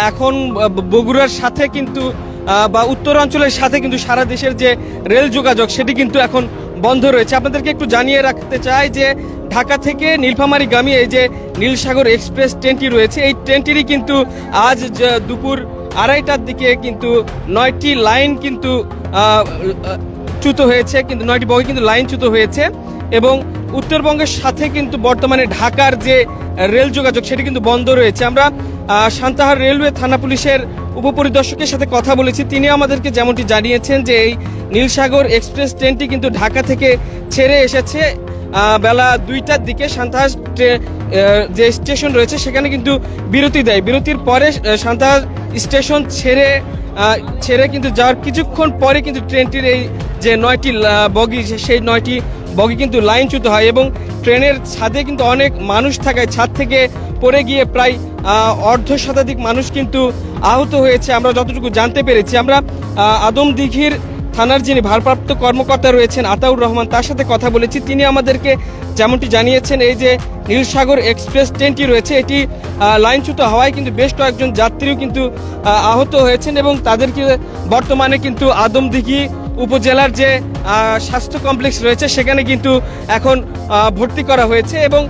এখন বগুড়ার সাথে কিন্তু বা উত্তরাঞ্চলের সাথে কিন্তু সারা দেশের যে রেল যোগাযোগ সেটি কিন্তু এখন বন্ধ রয়েছে। আপনাদেরকে একটু জানিয়ে রাখতে চাই যে ঢাকা থেকে নীলফামারীগামী এই যে নীলসাগর এক্সপ্রেস ট্রেনটি রয়েছে, এই ট্রেনটিরই কিন্তু আজ দুপুর 2:30টার দিকে কিন্তু 9টি লাইন কিন্তু চ্যুত হয়েছে, কিন্তু 9টি বগি কিন্তু লাইনচ্যুত হয়েছে এবং উত্তরবঙ্গের সাথে কিন্তু বর্তমানে ঢাকার যে রেল যোগাযোগ সেটি কিন্তু বন্ধ রয়েছে। আমরা সান্তাহার রেলওয়ে থানা পুলিশের উপপরিদর্শকের সাথে কথা বলেছি, তিনি আমাদেরকে যেমনটি জানিয়েছেন যে এই নীলসাগর এক্সপ্রেস ট্রেনটি কিন্তু ঢাকা থেকে ছেড়ে এসেছে বেলা 2টার দিকে। সান্তাহার যে স্টেশন রয়েছে সেখানে কিন্তু বিরতি দেয়, বিরতির পরে সান্তাহার স্টেশন ছেড়ে কিন্তু যাওয়ার কিছুক্ষণ পরে কিন্তু ট্রেনটির এই যে 9টি বগি সেই 9টি বগি কিন্তু লাইনচ্যুত হয় এবং ট্রেনের ছাদে কিন্তু অনেক মানুষ থাকায় ছাদ থেকে পড়ে গিয়ে প্রায় অর্ধ শতাধিক মানুষ কিন্তু আহত হয়েছে আমরা যতটুকু জানতে পেরেছি। আমরা আদমদীঘির থানার যিনি ভারপ্রাপ্ত কর্মকর্তা রয়েছেন আতাউর রহমান, তার সাথে কথা বলেছি। তিনি আমাদেরকে যেমনটি জানিয়েছেন এই যে নীলসাগর এক্সপ্রেস ট্রেনটি রয়েছে এটি লাইনচ্যুত হওয়ায় কিন্তু বেশ কয়েকজন যাত্রীও কিন্তু আহত হয়েছেন এবং তাদেরকে বর্তমানে কিন্তু আদমদীঘি উপজেলার যে স্বাস্থ্য কমপ্লেক্স রয়েছে সেখানে কিন্তু এখন ভর্তি করা হয়েছে এবং